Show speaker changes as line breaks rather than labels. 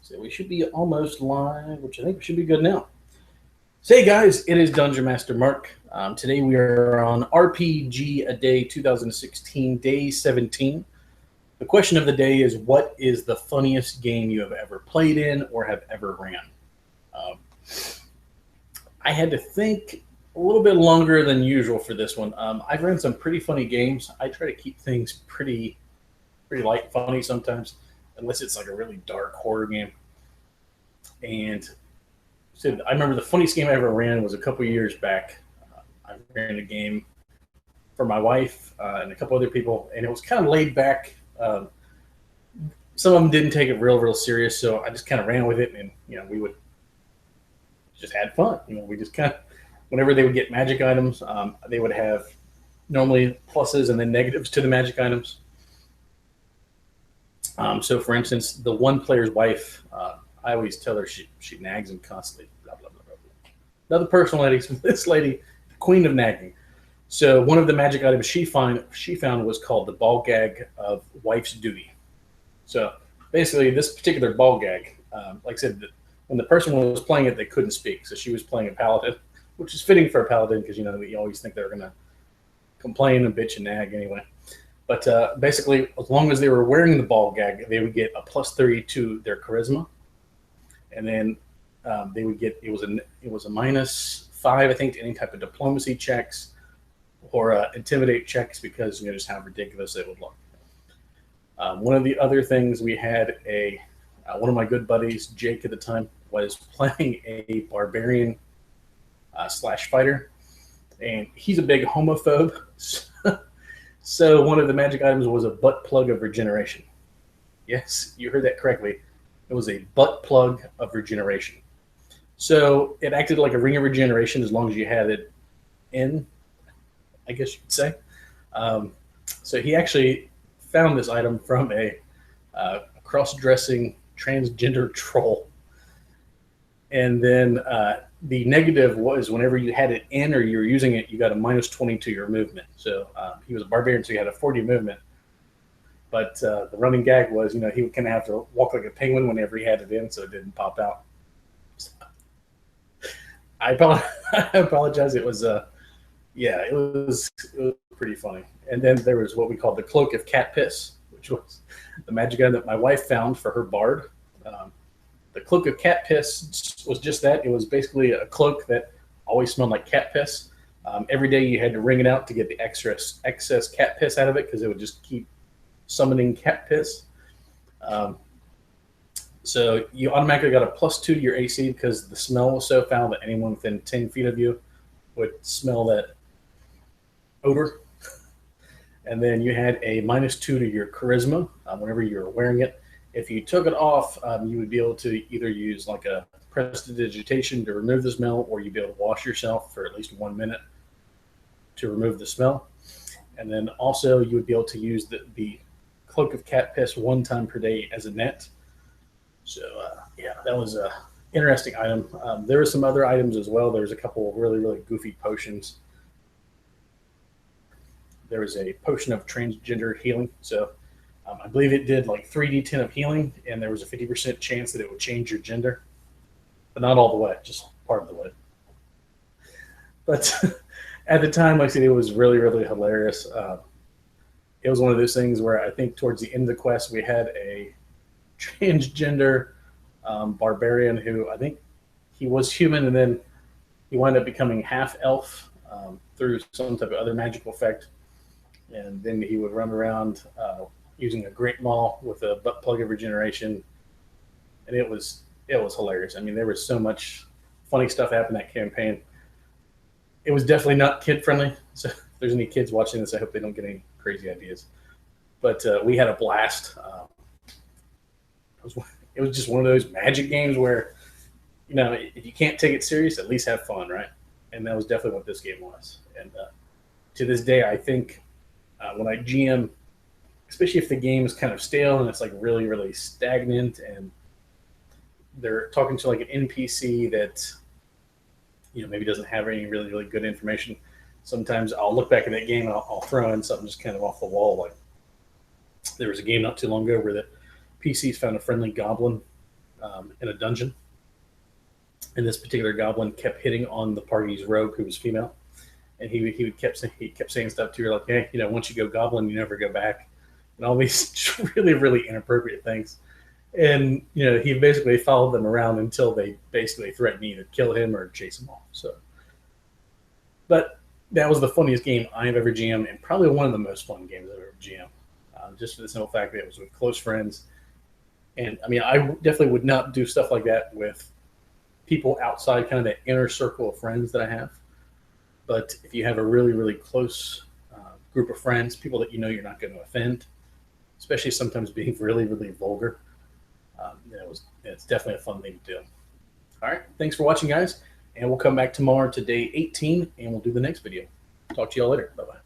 So we should be almost live, which I think we should be good now. So hey guys, it is Dungeon Master Mark. Today we are on RPG A Day 2016, Day 17. The question of the day is, what is the funniest game you have ever played in or have ever ran? Um, I had to think a little bit longer than usual for this one. I've ran some pretty funny games. I try to keep things pretty light and funny sometimes, unless it's like a really dark horror game. And so I remember the funniest game I ever ran was a couple years back. I ran a game for my wife and a couple other people, and it was kind of laid back. Some of them didn't take it real serious, so I just kind of ran with it, and we would just had fun. We just kind of whenever they would get magic items, they would have normally pluses and then negatives to the magic items. So, for instance, the one player's wife, I always tell her she nags him constantly. Blah blah blah blah blah. Another personal lady, this lady, the queen of nagging. So, one of the magic items she found was called the ball gag of wife's duty. So, basically, this particular ball gag, like I said, when the person was playing it, they couldn't speak. So she was playing a paladin, which is fitting for a paladin because you always think they're going to complain and bitch and nag anyway. But basically, as long as they were wearing the ball gag, they would get a +30 to their charisma, and then they would get it was a -5, I think, to any type of diplomacy checks or intimidate checks because just how ridiculous they would look. One of the other things we had one of my good buddies, Jake at the time, was playing a barbarian slash fighter, and he's a big homophobe. So one of the magic items was a butt plug of regeneration. Yes, you heard that correctly. It was a butt plug of regeneration. So it acted like a ring of regeneration as long as you had it in, I guess you could say. So he actually found this item from a cross-dressing transgender troll. And then the negative was whenever you had it in or you were using it, you got a -20 to your movement. So he was a barbarian, so he had a 40 movement. But the running gag was, he would kind of have to walk like a penguin whenever he had it in, so it didn't pop out. So, I apologize. It was, it was pretty funny. And then there was what we called the Cloak of Cat Piss, which was the magic item that my wife found for her bard. The Cloak of Cat Piss was just that. It was basically a cloak that always smelled like cat piss. Every day you had to wring it out to get the excess cat piss out of it because it would just keep summoning cat piss. So you automatically got a +2 to your AC because the smell was so foul that anyone within 10 feet of you would smell that odor. And then you had a -2 to your charisma whenever you were wearing it. If you took it off, you would be able to either use like a prestidigitation to remove the smell, or you'd be able to wash yourself for at least 1 minute to remove the smell. And then also you would be able to use the Cloak of Cat Piss 1 time per day as a net. So that was a interesting item. There were some other items as well. There was a couple of really goofy potions. There was a potion of transgender healing. So I believe it did like 3d10 of healing, and there was a 50% chance that it would change your gender, but not all the way, just part of the way. But at the time, like I said, it was really hilarious. It was one of those things where I think towards the end of the quest, we had a transgender barbarian who I think he was human, and then he wound up becoming half elf through some type of other magical effect. And then he would run around using a great maul with a butt plug of regeneration, and it was hilarious. I mean, there was so much funny stuff happened in that campaign. It was definitely not kid friendly. So if there's any kids watching this, I hope they don't get any crazy ideas. But we had a blast. It was just one of those magic games where, if you can't take it serious, at least have fun, right? And that was definitely what this game was. And to this day, I think when I GM, especially if the game is kind of stale and it's like really stagnant, and they're talking to like an NPC that maybe doesn't have any really good information, sometimes I'll look back at that game and I'll throw in something just kind of off the wall. Like there was a game not too long ago where the PCs found a friendly goblin in a dungeon, and this particular goblin kept hitting on the party's rogue, who was female, and he kept saying stuff to her like, "Hey, you know, once you go goblin, you never go back," and all these really inappropriate things. And you know, he basically followed them around until they basically threatened me to kill him or chase him off. So, but that was the funniest game I've ever GM'd, and probably one of the most fun games I've ever GM'd. Just for the simple fact that it was with close friends. And I mean, I definitely would not do stuff like that with people outside kind of the inner circle of friends that I have. But if you have a really close group of friends, people that you know you're not going to offend, especially sometimes being really vulgar, it's definitely a fun thing to do. All right, thanks for watching, guys, and we'll come back tomorrow to day 18, and we'll do the next video. Talk to y'all later. Bye-bye.